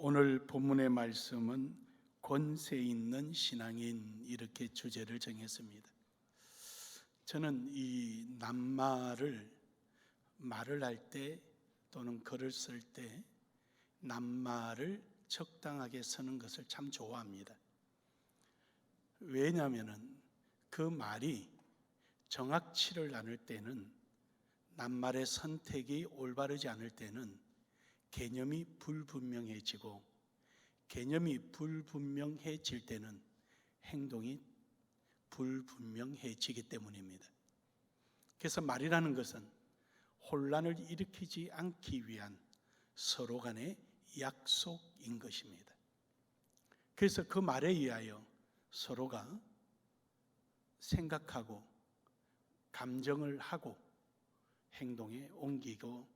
오늘 본문의 말씀은 권세 있는 신앙인, 이렇게 주제를 정했습니다. 저는 이 낱말을 말을 할 때 또는 글을 쓸 때 낱말을 적당하게 쓰는 것을 참 좋아합니다. 왜냐하면 그 말이 정확치를 않을 때는, 낱말의 선택이 올바르지 않을 때는 개념이 불분명해지고, 개념이 불분명해질 때는 행동이 불분명해지기 때문입니다. 그래서 말이라는 것은 혼란을 일으키지 않기 위한 서로 간의 약속인 것입니다. 그래서 그 말에 의하여 서로가 생각하고 감정을 하고 행동에 옮기고,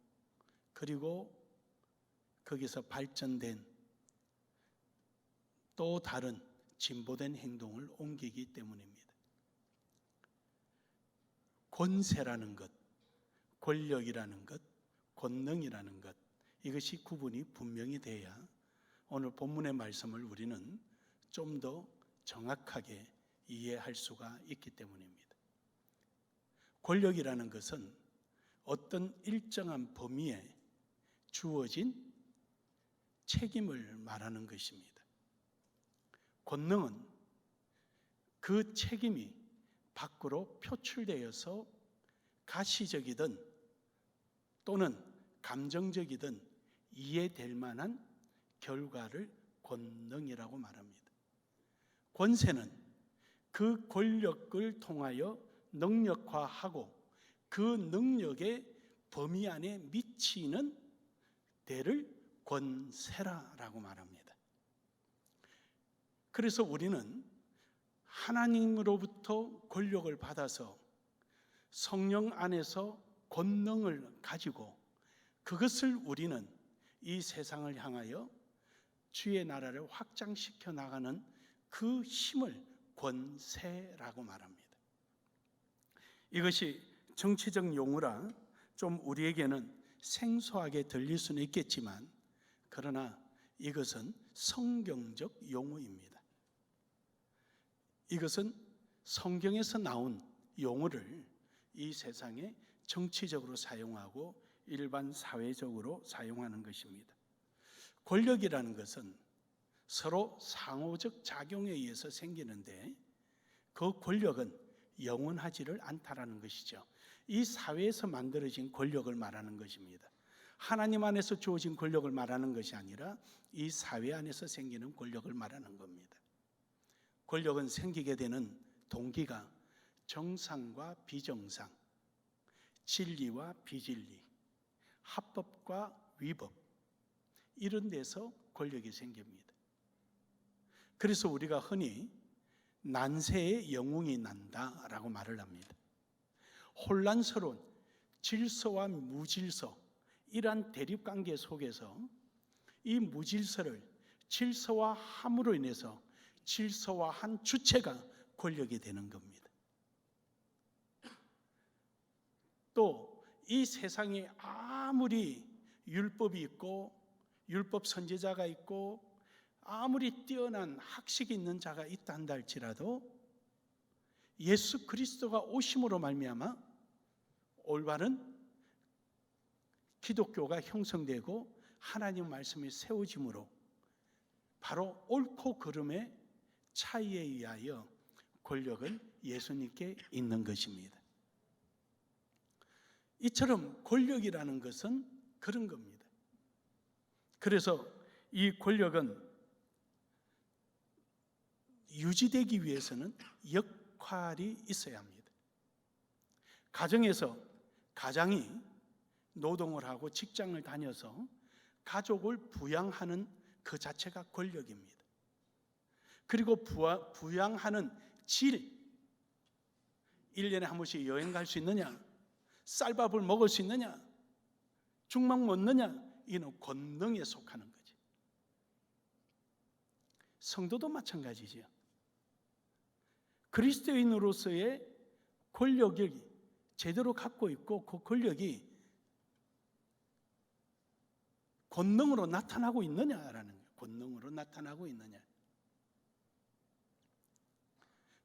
그리고 거기서 발전된 또 다른 진보된 행동을 옮기기 때문입니다. 권세라는 것, 권력이라는 것, 권능이라는 것, 이것이 구분이 분명히 돼야 오늘 본문의 말씀을 우리는 좀 더 정확하게 이해할 수가 있기 때문입니다. 권력이라는 것은 어떤 일정한 범위에 주어진 책임을 말하는 것입니다. 권능은 그 책임이 밖으로 표출되어서 가시적이든 또는 감정적이든 이해될 만한 결과를 권능이라고 말합니다. 권세는 그 권력을 통하여 능력화하고 그 능력의 범위 안에 미치는 대를 권세라고 말합니다. 그래서 우리는 하나님으로부터 권력을 받아서 성령 안에서 권능을 가지고 그것을 우리는 이 세상을 향하여 주의 나라를 확장시켜 나가는 그 힘을 권세라고 말합니다. 이것이 정치적 용어라 좀 우리에게는 생소하게 들릴 수는 있겠지만, 그러나 이것은 성경적 용어입니다. 이것은 성경에서 나온 용어를 이 세상에 정치적으로 사용하고 일반 사회적으로 사용하는 것입니다. 권력이라는 것은 서로 상호적 작용에 의해서 생기는데, 그 권력은 영원하지를 않다라는 것이죠. 이 사회에서 만들어진 권력을 말하는 것입니다. 하나님 안에서 주어진 권력을 말하는 것이 아니라 이 사회 안에서 생기는 권력을 말하는 겁니다. 권력은 생기게 되는 동기가 정상과 비정상, 진리와 비진리, 합법과 위법, 이런 데서 권력이 생깁니다. 그래서 우리가 흔히 난세의 영웅이 난다라고 말을 합니다. 혼란스러운 질서와 무질서, 이러한 대립관계 속에서 이 무질서를 질서화함으로 인해서 질서화한 주체가 권력이 되는 겁니다. 또 이 세상에 아무리 율법이 있고 율법 선지자가 있고 아무리 뛰어난 학식이 있는 자가 있다 한다 할지라도 예수 그리스도가 오심으로 말미암아 올바른 기독교가 형성되고 하나님 말씀이 세워짐으로 바로 옳고 그름의 차이에 의하여 권력은 예수님께 있는 것입니다. 이처럼 권력이라는 것은 그런 겁니다. 그래서 이 권력은 유지되기 위해서는 역할이 있어야 합니다. 가정에서 가장이 노동을 하고 직장을 다녀서 가족을 부양하는 그 자체가 권력입니다. 그리고 부양하는 질, 1년에 한 번씩 여행 갈 수 있느냐, 쌀밥을 먹을 수 있느냐, 죽막 먹느냐, 이는 권능에 속하는 거지. 성도도 마찬가지지요. 그리스도인으로서의 권력이 제대로 갖고 있고 그 권력이 권능으로 나타나고 있느냐라는 거예요. 본능으로 나타나고 있느냐.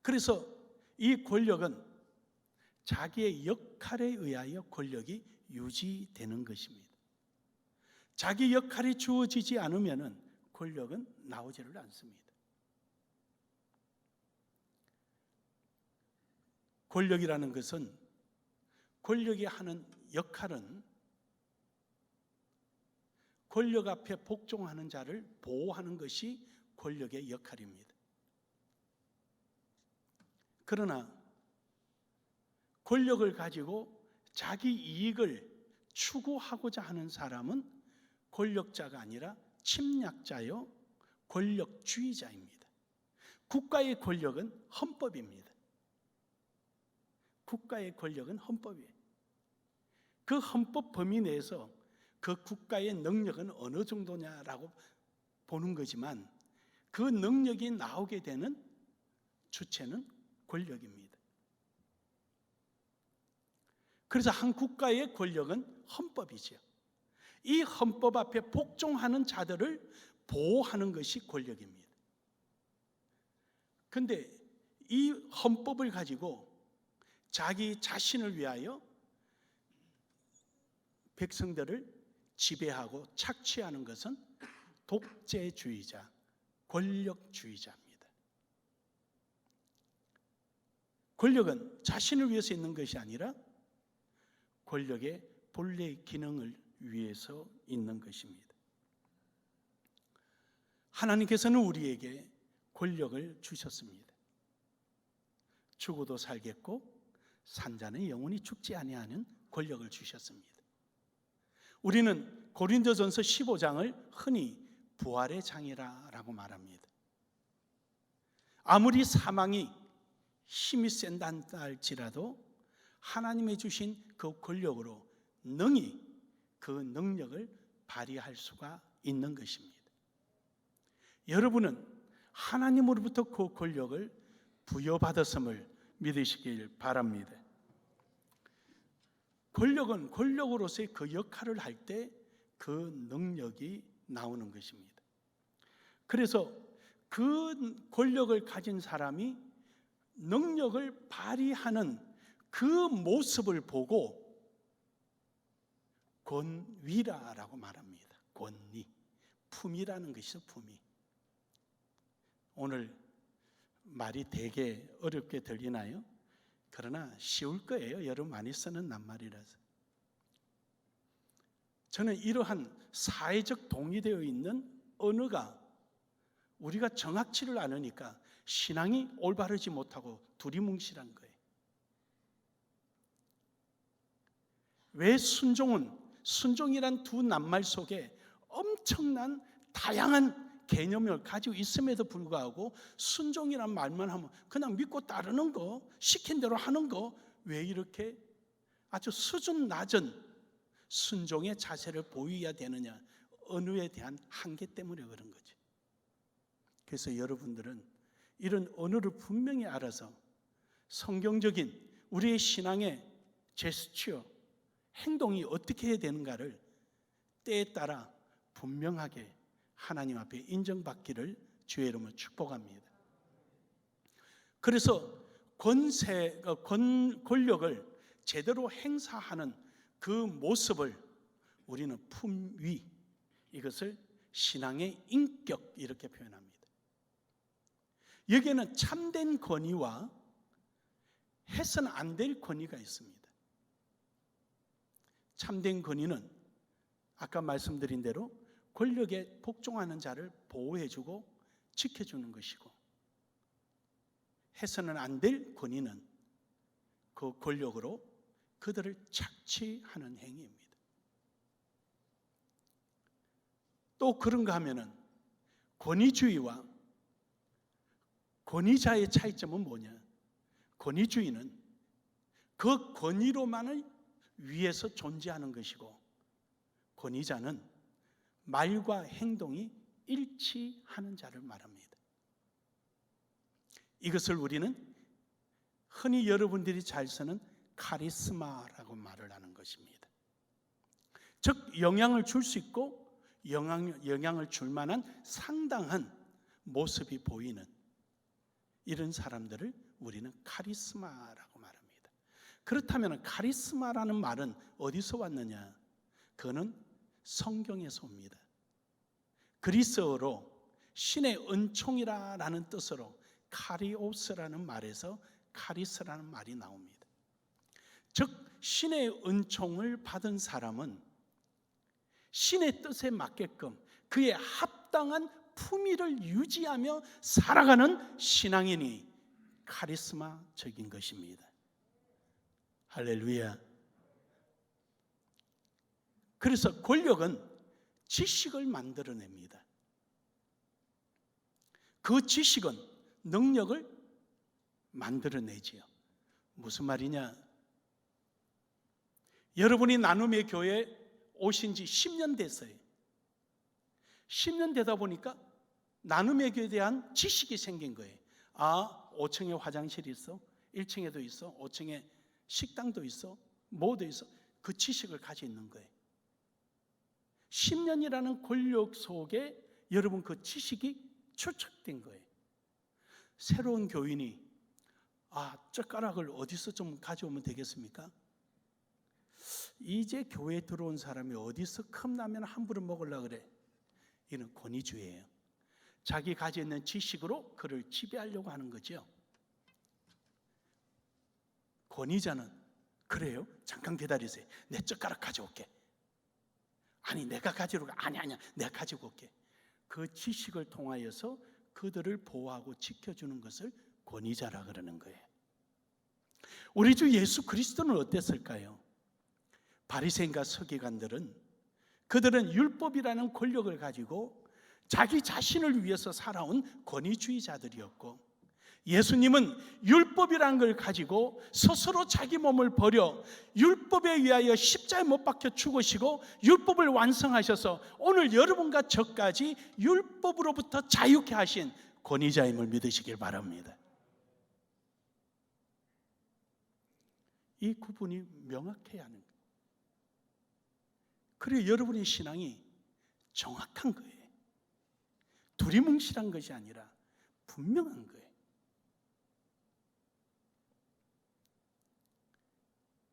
그래서 이 권력은 자기의 역할에 의하여 권력이 유지되는 것입니다. 자기 역할이 주어지지 않으면 권력은 나오지를 않습니다. 권력이라는 것은, 권력이 하는 역할은 권력 앞에 복종하는 자를 보호하는 것이 권력의 역할입니다. 그러나 권력을 가지고 자기 이익을 추구하고자 하는 사람은 권력자가 아니라 침략자요 권력주의자입니다. 국가의 권력은 헌법입니다. 국가의 권력은 헌법이에요. 그 헌법 범위 내에서 그 국가의 능력은 어느 정도냐라고 보는 거지만, 그 능력이 나오게 되는 주체는 권력입니다. 그래서 한 국가의 권력은 헌법이죠. 이 헌법 앞에 복종하는 자들을 보호하는 것이 권력입니다. 그런데 이 헌법을 가지고 자기 자신을 위하여 백성들을 지배하고 착취하는 것은 독재주의자, 권력주의자입니다. 권력은 자신을 위해서 있는 것이 아니라 권력의 본래의 기능을 위해서 있는 것입니다. 하나님께서는 우리에게 권력을 주셨습니다. 죽어도 살겠고 산 자는 영원히 죽지 아니하는 권력을 주셨습니다. 우리는 고린도전서 15장을 흔히 부활의 장이라고 말합니다. 아무리 사망이 힘이 센다 할지라도 하나님의 주신 그 권력으로 능히 그 능력을 발휘할 수가 있는 것입니다. 여러분은 하나님으로부터 그 권력을 부여받았음을 믿으시길 바랍니다. 권력은 권력으로서의 그 역할을 할 때 그 능력이 나오는 것입니다. 그래서 그 권력을 가진 사람이 능력을 발휘하는 그 모습을 보고 권위라고 말합니다. 권위, 품위라는 것이죠. 품위. 오늘 말이 되게 어렵게 들리나요? 그러나 쉬울 거예요. 여러분 많이 쓰는 낱말이라서. 저는 이러한 사회적 동의되어 있는 언어가 우리가 정확치를 않으니까 신앙이 올바르지 못하고 두리뭉실한 거예요. 왜 순종이란 두 낱말 속에 엄청난 다양한 개념을 가지고 있음에도 불구하고 순종이란 말만 하면 그냥 믿고 따르는 거, 시킨 대로 하는 거, 왜 이렇게 아주 수준 낮은 순종의 자세를 보여야 되느냐? 언어에 대한 한계 때문에 그런 거죠. 그래서 여러분들은 이런 언어를 분명히 알아서 성경적인 우리의 신앙의 제스처, 행동이 어떻게 해야 되는가를 때에 따라 분명하게 하나님 앞에 인정받기를 주의 이름으로 축복합니다. 그래서 권력을 제대로 행사하는 그 모습을 우리는 품위, 이것을 신앙의 인격 이렇게 표현합니다. 여기에는 참된 권위와 해서는 안 될 권위가 있습니다. 참된 권위는 아까 말씀드린 대로 권력에 복종하는 자를 보호해주고 지켜주는 것이고, 해서는 안 될 권위는 그 권력으로 그들을 착취하는 행위입니다. 또 그런가 하면은 권위주의와 권위자의 차이점은 뭐냐? 권위주의는 그 권위로만을 위해서 존재하는 것이고, 권위자는 말과 행동이 일치하는 자를 말합니다. 이것을 우리는 흔히 여러분들이 잘 쓰는 카리스마라고 말을 하는 것입니다. 즉 영향을 줄 수 있고 영향을 줄 만한 상당한 모습이 보이는 이런 사람들을 우리는 카리스마라고 말합니다. 그렇다면 카리스마라는 말은 어디서 왔느냐? 그거는 성경에서 옵니다. 그리스어로 신의 은총이라는 뜻으로 카리오스라는 말에서 카리스라는 말이 나옵니다. 즉 신의 은총을 받은 사람은 신의 뜻에 맞게끔 그의 합당한 품위를 유지하며 살아가는 신앙인이 카리스마적인 것입니다. 할렐루야. 그래서 권력은 지식을 만들어냅니다. 그 지식은 능력을 만들어내지요. 무슨 말이냐? 여러분이 나눔의 교회에 오신 지 10년 됐어요. 10년 되다 보니까 나눔의 교회에 대한 지식이 생긴 거예요. 5층에 화장실이 있어, 1층에도 있어, 5층에 식당도 있어, 뭐도 있어. 그 지식을 가지고 있는 거예요. 10년이라는 권력 속에 여러분 그 지식이 축적된 거예요. 새로운 교인이 젓가락을 어디서 좀 가져오면 되겠습니까? 이제 교회에 들어온 사람이 어디서 컵라면 한 그릇 먹으려고 그래? 이는 권위주의예요. 자기 가지고 있는 지식으로 그를 지배하려고 하는 거죠. 권위자는 그래요? 잠깐 기다리세요. 내 젓가락 가져올게. 아니 내가 가지러 가. 아니야 내가 가지고 올게. 그 지식을 통하여서 그들을 보호하고 지켜주는 것을 권위자라 그러는 거예요. 우리 주 예수 그리스도는 어땠을까요? 바리새인과 서기관들은 그들은 율법이라는 권력을 가지고 자기 자신을 위해서 살아온 권위주의자들이었고, 예수님은 율법이라는 걸 가지고 스스로 자기 몸을 버려 율법에 의하여 십자가에 못 박혀 죽으시고 율법을 완성하셔서 오늘 여러분과 저까지 율법으로부터 자유케 하신 권위자임을 믿으시길 바랍니다. 이 구분이 명확해야 하는 거예요. 그래야 여러분의 신앙이 정확한 거예요. 두리뭉실한 것이 아니라 분명한 거예요.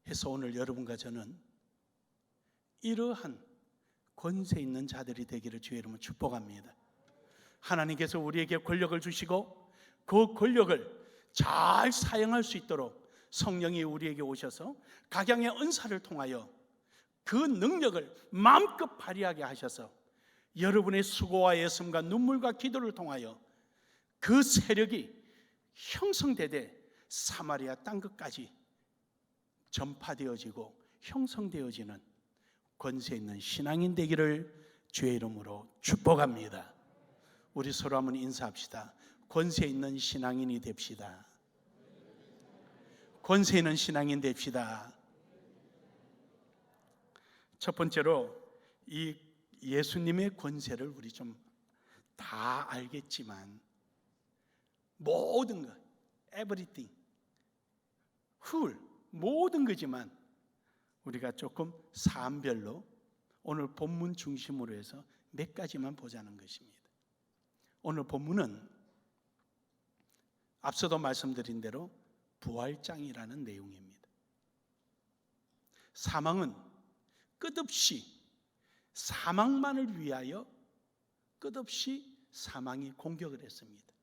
해서 오늘 여러분과 저는 이러한 권세 있는 자들이 되기를 주의 이름으로 축복합니다. 하나님께서 우리에게 권력을 주시고 그 권력을 잘 사용할 수 있도록 성령이 우리에게 오셔서 각양의 은사를 통하여 그 능력을 마음껏 발휘하게 하셔서 여러분의 수고와 애씀과 눈물과 기도를 통하여 그 세력이 형성되되 사마리아 땅끝까지 전파되어지고 형성되어지는 권세 있는 신앙인 되기를 주의 이름으로 축복합니다. 우리 서로 한번 인사합시다. 권세 있는 신앙인이 됩시다. 권세 있는 신앙인 됩시다. 첫 번째로 이 예수님의 권세를 우리 좀 다 알겠지만 모든 것, everything, whole, 모든 거지만 우리가 조금 사안별로 오늘 본문 중심으로 해서 몇 가지만 보자는 것입니다. 오늘 본문은 앞서도 말씀드린 대로 부활장이라는 내용입니다. 사망은 끝없이 사망만을 위하여 끝없이 사망이 공격을 했습니다.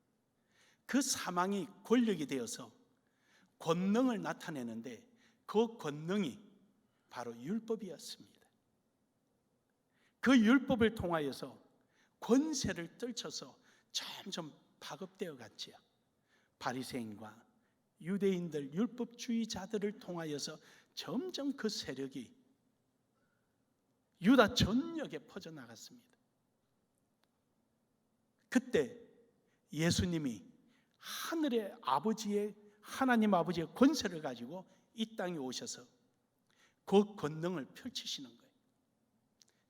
그 사망이 권력이 되어서 권능을 나타내는데 그 권능이 바로 율법이었습니다. 그 율법을 통하여서 권세를 떨쳐서 점점 파급되어 갔지요. 바리새인과 유대인들 율법주의자들을 통하여서 점점 그 세력이 유다 전역에 퍼져나갔습니다. 그때 예수님이 하늘의 아버지의 하나님 아버지의 권세를 가지고 이 땅에 오셔서 그 권능을 펼치시는 거예요.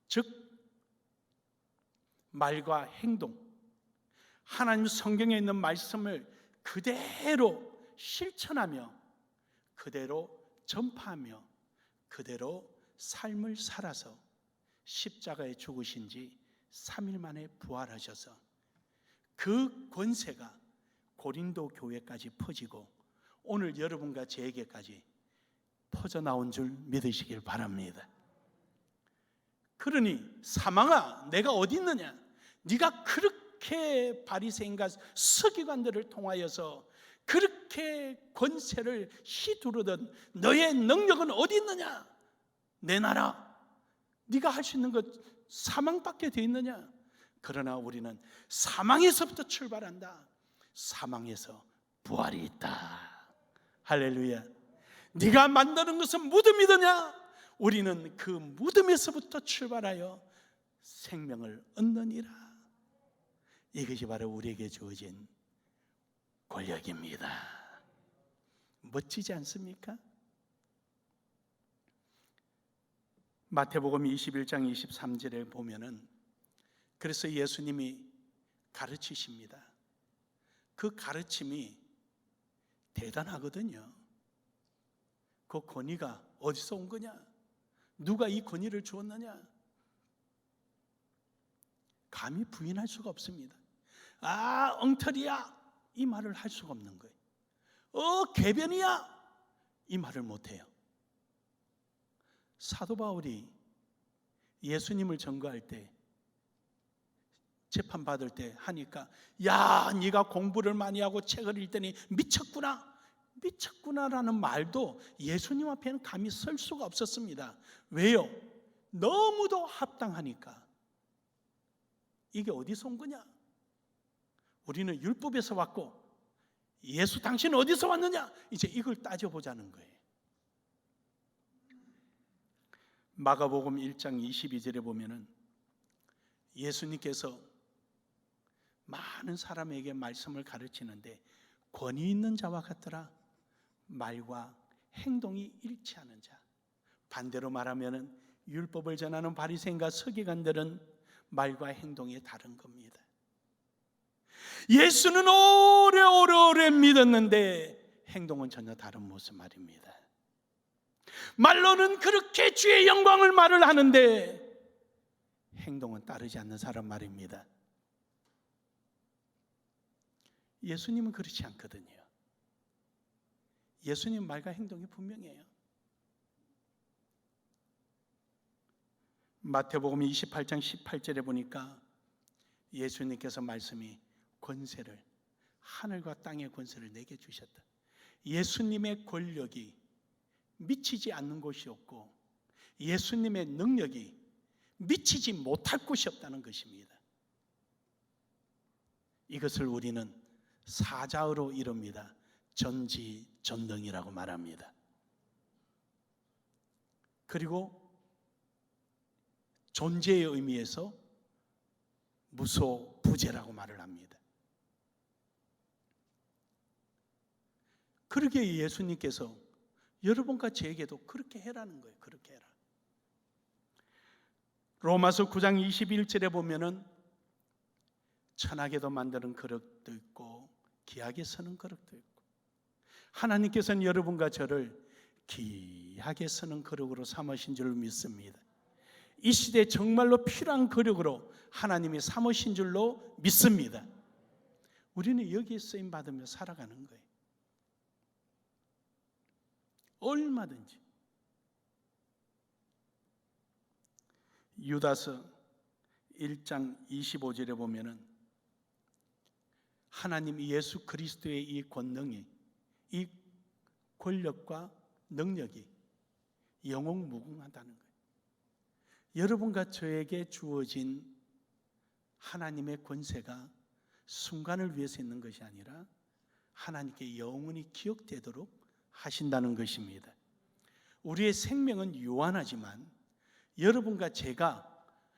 즉 말과 행동, 하나님 성경에 있는 말씀을 그대로 실천하며 그대로 전파하며 그대로 삶을 살아서 십자가에 죽으신 지 3일 만에 부활하셔서 그 권세가 고린도 교회까지 퍼지고 오늘 여러분과 저에게까지 퍼져나온 줄 믿으시길 바랍니다. 그러니 사망아 내가 어디 있느냐? 네가 그렇게 바리새인과 서기관들을 통하여서 그렇게 권세를 휘두르던 너의 능력은 어디 있느냐? 내놔라. 네가 할 수 있는 것 사망밖에 돼 있느냐? 그러나 우리는 사망에서부터 출발한다. 사망에서 부활이 있다. 할렐루야. 네가 만드는 것은 무덤이더냐? 우리는 그 무덤에서부터 출발하여 생명을 얻느니라. 이것이 바로 우리에게 주어진 권력입니다. 멋지지 않습니까? 마태복음 21장 23절에 보면은 그래서 예수님이 가르치십니다. 그 가르침이 대단하거든요. 그 권위가 어디서 온 거냐? 누가 이 권위를 주었느냐? 감히 부인할 수가 없습니다. 아, 엉터리야! 이 말을 할 수가 없는 거예요. 궤변이야! 이 말을 못해요. 사도 바울이 예수님을 증거할 때 재판받을 때 하니까 야 네가 공부를 많이 하고 책을 읽더니 미쳤구나. 미쳤구나라는 말도 예수님 앞에는 감히 설 수가 없었습니다. 왜요? 너무도 합당하니까. 이게 어디서 온 거냐? 우리는 율법에서 왔고 예수 당신은 어디서 왔느냐? 이제 이걸 따져보자는 거예요. 마가복음 1장 22절에 보면은 예수님께서 많은 사람에게 말씀을 가르치는데 권위 있는 자와 같더라. 말과 행동이 일치하는 자. 반대로 말하면은 율법을 전하는 바리새인과 서기관들은 말과 행동이 다른 겁니다. 예수는 오래 믿었는데 행동은 전혀 다른 모습 말입니다. 말로는 그렇게 주의 영광을 말을 하는데 행동은 따르지 않는 사람 말입니다. 예수님은 그렇지 않거든요. 예수님 말과 행동이 분명해요. 마태복음 28장 18절에 보니까 예수님께서 말씀이 권세를, 하늘과 땅의 권세를 내게 주셨다. 예수님의 권력이 미치지 않는 곳이 없고 예수님의 능력이 미치지 못할 곳이 없다는 것입니다. 이것을 우리는 사자어로 이룹니다. 전지전능이라고 말합니다. 그리고 존재의 의미에서 무소부재라고 말을 합니다. 그러기에 예수님께서 여러분과 저에게도 그렇게 해라는 거예요. 그렇게 해라. 로마서 9장 21절에 보면은 천하게도 만드는 그릇도 있고 귀하게 쓰는 그릇도 있고 하나님께서는 여러분과 저를 귀하게 쓰는 그릇으로 삼으신 줄 믿습니다. 이 시대에 정말로 필요한 그릇으로 하나님이 삼으신 줄로 믿습니다. 우리는 여기에 쓰임 받으며 살아가는 거예요. 얼마든지. 유다서 1장 25절에 보면은 하나님 예수 그리스도의 이 권능이, 이 권력과 능력이 영원무궁하다는 거예요. 여러분과 저에게 주어진 하나님의 권세가 순간을 위해서 있는 것이 아니라 하나님께 영원히 기억되도록 하신다는 것입니다. 우리의 생명은 유한하지만 여러분과 제가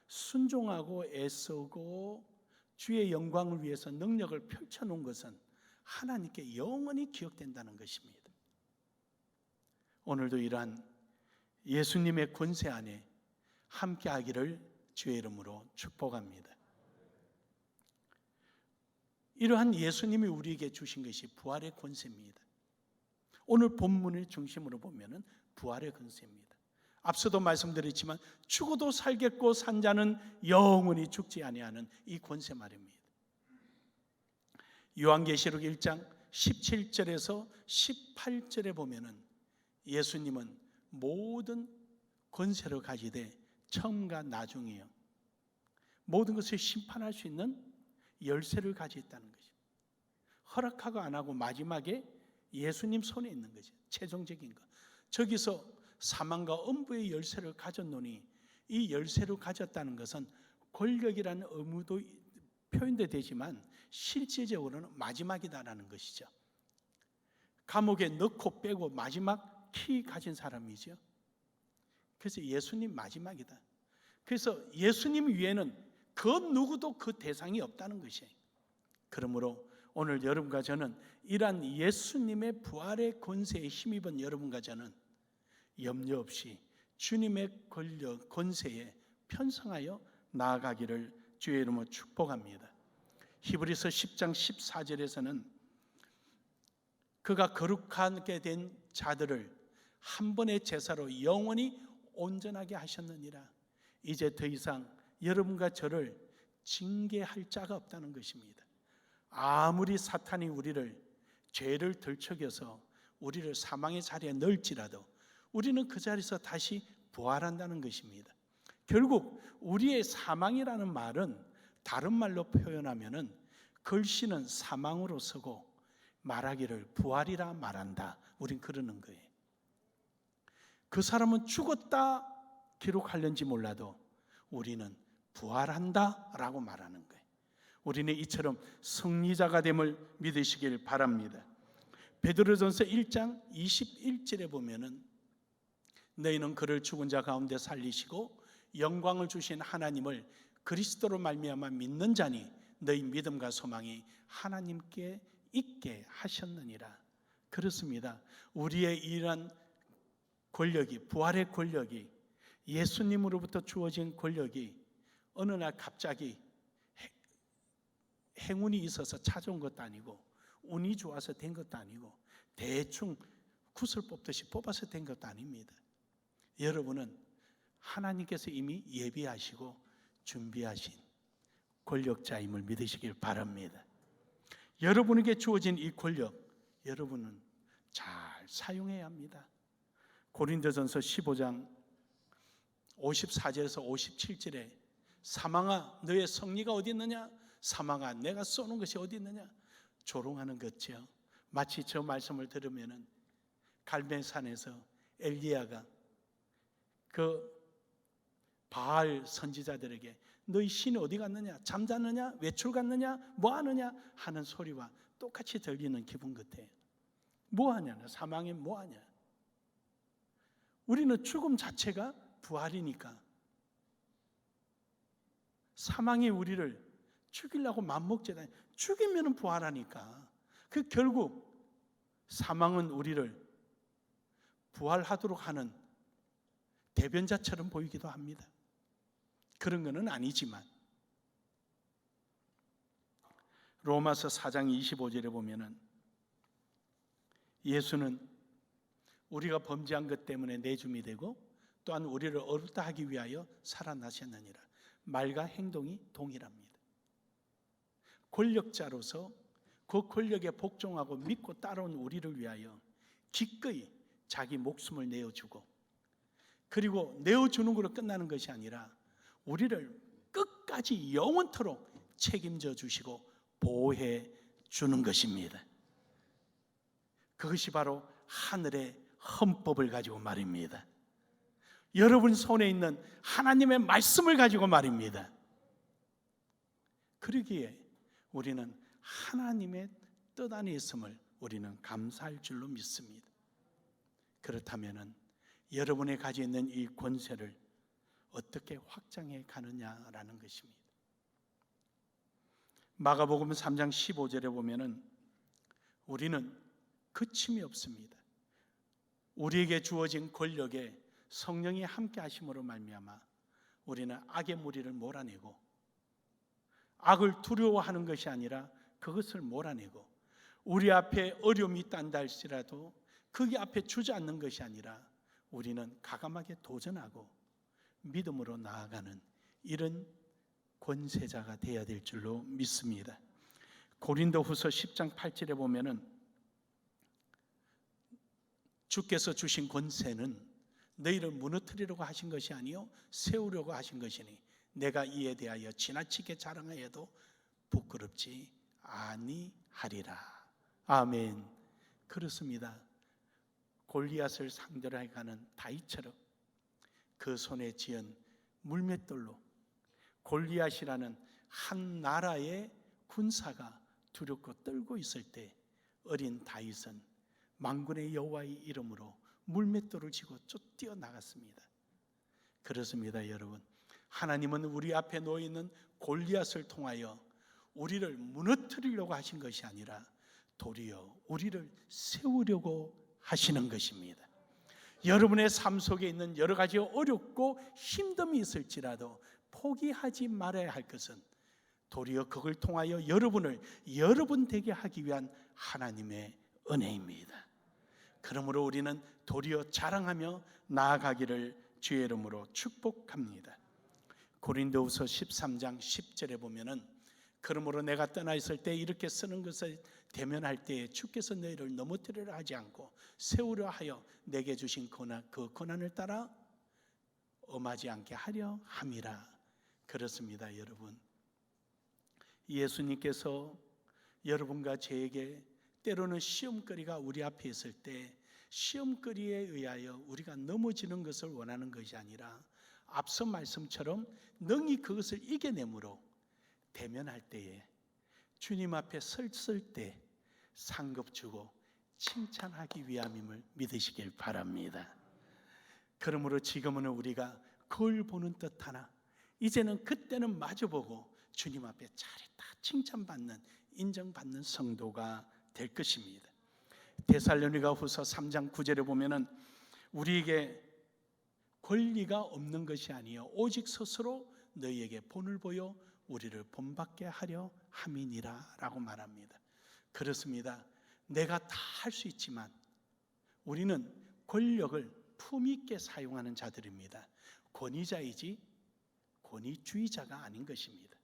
순종하고 애쓰고 주의 영광을 위해서 능력을 펼쳐놓은 것은 하나님께 영원히 기억된다는 것입니다. 오늘도 이러한 예수님의 권세 안에 함께하기를 주의 이름으로 축복합니다. 이러한 예수님이 우리에게 주신 것이 부활의 권세입니다. 오늘 본문을 중심으로 보면은 부활의 권세입니다. 앞서도 말씀드렸지만 죽어도 살겠고 산 자는 영원히 죽지 아니하는 이 권세 말입니다. 요한계시록 1장 17절에서 18절에 보면은 예수님은 모든 권세를 가지되 처음과 나중이요 모든 것을 심판할 수 있는 열쇠를 가지고 있다는 것이죠. 허락하고 안 하고 마지막에 예수님 손에 있는 거죠. 최종적인 것. 저기서 사망과 음부의 열쇠를 가졌노니 이 열쇠를 가졌다는 것은 권력이라는 의무도 표현도 되지만 실제적으로는 마지막이다라는 것이죠. 감옥에 넣고 빼고 마지막 키 가진 사람이죠. 그래서 예수님 마지막이다. 그래서 예수님 위에는 그 누구도 그 대상이 없다는 것이에요. 그러므로 오늘 여러분과 저는 이러한 예수님의 부활의 권세에 힘입은 여러분과 저는 염려 없이 주님의 권력, 권세에 편성하여 나아가기를 주의 이름으로 축복합니다. 히브리서 10장 14절에서는 그가 거룩하게 된 자들을 한 번의 제사로 영원히 온전하게 하셨느니라. 이제 더 이상 여러분과 저를 징계할 자가 없다는 것입니다. 아무리 사탄이 우리를 죄를 들썩여서 우리를 사망의 자리에 넣을지라도 우리는 그 자리에서 다시 부활한다는 것입니다. 결국 우리의 사망이라는 말은 다른 말로 표현하면은 글씨는 사망으로 쓰고 말하기를 부활이라 말한다. 우린 그러는 거예요. 그 사람은 죽었다 기록하려는지 몰라도 우리는 부활한다 라고 말하는 거예요. 우리는 이처럼 승리자가 됨을 믿으시길 바랍니다. 베드로전서 1장 21절에 보면은 너희는 그를 죽은 자 가운데 살리시고 영광을 주신 하나님을 그리스도로 말미암아 믿는 자니 너희 믿음과 소망이 하나님께 있게 하셨느니라. 그렇습니다. 우리의 이러한 권력이, 부활의 권력이, 예수님으로부터 주어진 권력이 어느 날 갑자기 행운이 있어서 찾아온 것도 아니고 운이 좋아서 된 것도 아니고 대충 굿을 뽑듯이 뽑아서 된 것도 아닙니다. 여러분은 하나님께서 이미 예비하시고 준비하신 권력자임을 믿으시길 바랍니다. 여러분에게 주어진 이 권력, 여러분은 잘 사용해야 합니다. 고린도전서 15장 54절에서 57절에 사망아 너의 승리가 어디 있느냐? 사망아 내가 쏘는 것이 어디 있느냐? 조롱하는 것이요. 마치 저 말씀을 들으면은 갈멜산에서 엘리야가 그 바알 선지자들에게 너희 신이 어디 갔느냐? 잠자느냐? 외출 갔느냐? 뭐 하느냐? 하는 소리와 똑같이 들리는 기분 같아요. 뭐 하냐? 사망에 뭐 하냐? 우리는 죽음 자체가 부활이니까 사망이 우리를 죽이려고 맘먹잖아요. 죽이면 부활하니까. 그 결국 사망은 우리를 부활하도록 하는 대변자처럼 보이기도 합니다. 그런 것은 아니지만 로마서 4장 25절에 보면은 예수는 우리가 범죄한 것 때문에 내줌이 되고 또한 우리를 어렵다 하기 위하여 살아나셨느니라. 말과 행동이 동일합니다. 권력자로서 그 권력에 복종하고 믿고 따라온 우리를 위하여 기꺼이 자기 목숨을 내어주고 그리고 내어주는 것으로 끝나는 것이 아니라 우리를 끝까지 영원토록 책임져 주시고 보호해 주는 것입니다. 그것이 바로 하늘의 헌법을 가지고 말입니다. 여러분 손에 있는 하나님의 말씀을 가지고 말입니다. 그러기에 우리는 하나님의 뜻 안에 있음을 우리는 감사할 줄로 믿습니다. 그렇다면 여러분이 가지고 있는 이 권세를 어떻게 확장해 가느냐라는 것입니다. 마가복음 3장 15절에 보면은 우리는 그침이 없습니다. 우리에게 주어진 권력에 성령이 함께 하심으로 말미암아 우리는 악의 무리를 몰아내고 악을 두려워하는 것이 아니라 그것을 몰아내고 우리 앞에 어려움이 있다 할지라도 거기 앞에 주저앉는 것이 아니라 우리는 과감하게 도전하고 믿음으로 나아가는 이런 권세자가 되어야 될 줄로 믿습니다. 고린도후서 10장 8절에 보면은 주께서 주신 권세는 너희를 무너뜨리려고 하신 것이 아니요 세우려고 하신 것이니 내가 이에 대하여 지나치게 자랑하여도 부끄럽지 아니하리라. 아멘. 그렇습니다. 골리앗을 상대로 해가는 다윗처럼 그 손에 쥐은 물맷돌로 골리앗이라는 한 나라의 군사가 두렵고 떨고 있을 때 어린 다윗은 만군의 여호와의 이름으로 물맷돌을 쥐고 쫓겨 나갔습니다. 그렇습니다, 여러분. 하나님은 우리 앞에 놓여 있는 골리앗을 통하여 우리를 무너뜨리려고 하신 것이 아니라 도리어 우리를 세우려고 하시는 것입니다. 여러분의 삶 속에 있는 여러 가지 어렵고 힘듦이 있을지라도 포기하지 말아야 할 것은 도리어 그걸 통하여 여러분을 여러분 되게 하기 위한 하나님의 은혜입니다. 그러므로 우리는 도리어 자랑하며 나아가기를 주의 이름으로 축복합니다. 고린도후서 13장 10절에 보면은 그러므로 내가 떠나 있을 때 이렇게 쓰는 것을 대면할 때에 주께서 너희를 넘어뜨리려 하지 않고 세우려 하여 내게 주신 그 고난을 따라 엄하지 않게 하려 함이라. 그렇습니다, 여러분. 예수님께서 여러분과 저에게 때로는 시험거리가 우리 앞에 있을 때 시험거리에 의하여 우리가 넘어지는 것을 원하는 것이 아니라 앞서 말씀처럼 능히 그것을 이겨내므로 대면할 때에 주님 앞에 섰을 때 상급 주고 칭찬하기 위함임을 믿으시길 바랍니다. 그러므로 지금은 우리가 거울 보는 듯하나 이제는 그때는 마주보고 주님 앞에 잘했다 칭찬받는 인정받는 성도가 될 것입니다. 데살로니가후서 3장 9절에 보면은 우리에게 권리가 없는 것이 아니요 오직 스스로 너희에게 본을 보여 우리를 본받게 하려 함이니라 라고 말합니다. 그렇습니다. 내가 다 할 수 있지만 우리는 권력을 품위 있게 사용하는 자들입니다. 권위자이지 권위주의자가 아닌 것입니다.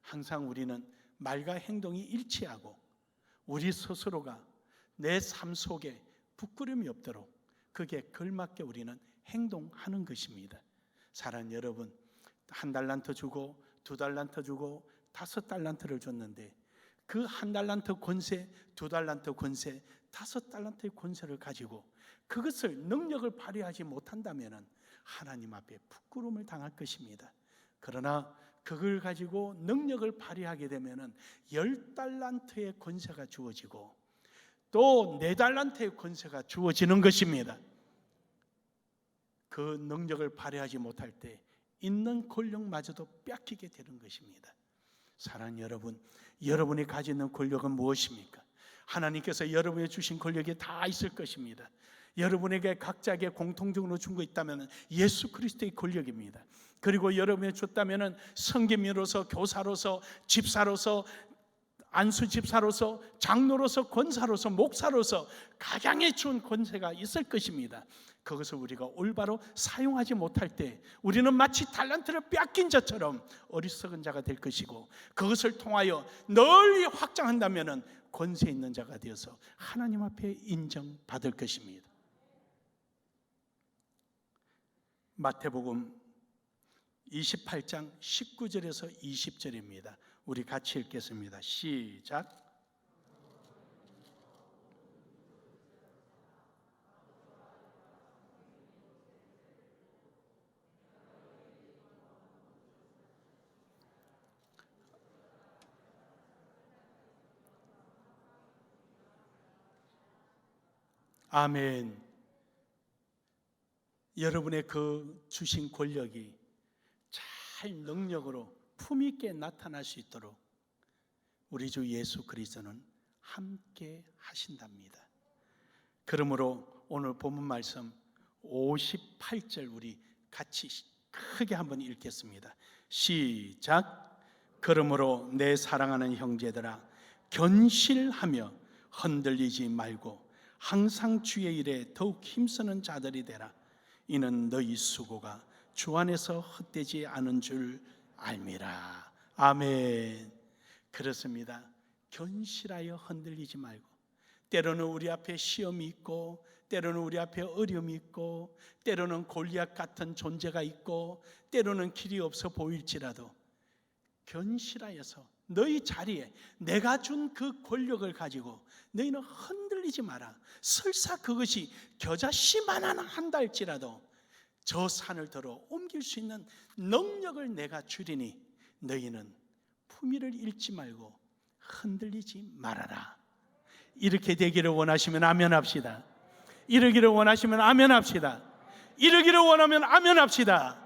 항상 우리는 말과 행동이 일치하고 우리 스스로가 내 삶 속에 부끄러움이 없도록 그게 걸맞게 우리는 행동하는 것입니다. 사랑하는 여러분, 1달란트 주고 2달란트 주고 5달란트를 줬는데 그 1달란트 권세, 2달란트 권세, 5달란트의 권세를 가지고 그것을 능력을 발휘하지 못한다면 하나님 앞에 부끄러움을 당할 것입니다. 그러나 그걸 가지고 능력을 발휘하게 되면 10달란트의 권세가 주어지고 또 4달란트의 권세가 주어지는 것입니다. 그 능력을 발휘하지 못할 때 있는 권력마저도 뺏기게 되는 것입니다. 사랑하는 여러분, 여러분이 가지고 있는 권력은 무엇입니까? 하나님께서 여러분이 주신 권력이 다 있을 것입니다. 여러분에게 각자에게 공통적으로 준 거 있다면 예수 그리스도의 권력입니다. 그리고 여러분이 줬다면 선교민으로서, 교사로서, 집사로서, 안수 집사로서, 장로로서, 권사로서, 목사로서 각양에 준 권세가 있을 것입니다. 그것을 우리가 올바로 사용하지 못할 때 우리는 마치 달란트를 빼앗긴 자처럼 어리석은 자가 될 것이고 그것을 통하여 널리 확장한다면 권세 있는 자가 되어서 하나님 앞에 인정받을 것입니다. 마태복음 28장 19절에서 20절입니다. 우리 같이 읽겠습니다. 시작. 아멘. 여러분의 그 주신 권력이 잘 능력으로 품위 있게 나타날 수 있도록 우리 주 예수 그리스도는 함께 하신답니다. 그러므로 오늘 본문 말씀 58절 우리 같이 크게 한번 읽겠습니다. 시작. 그러므로 내 사랑하는 형제들아, 견실하며 흔들리지 말고 항상 주의 일에 더욱 힘쓰는 자들이 되라. 이는 너희 수고가 주 안에서 헛되지 않은 줄 알미라. 아멘. 그렇습니다. 견실하여 흔들리지 말고, 때로는 우리 앞에 시험이 있고, 때로는 우리 앞에 어려움이 있고, 때로는 골리앗 같은 존재가 있고, 때로는 길이 없어 보일지라도 견실하여서 너희 자리에 내가 준 그 권력을 가지고 너희는 흔들리지 마라. 설사 그것이 겨자씨만한 한다 할지라도 저 산을 들어 옮길 수 있는 능력을 내가 주리니 너희는 품위를 잃지 말고 흔들리지 말아라. 이렇게 되기를 원하시면 아멘 합시다. 이러기를 원하시면 아멘 합시다. 이러기를 원하면 아멘 합시다.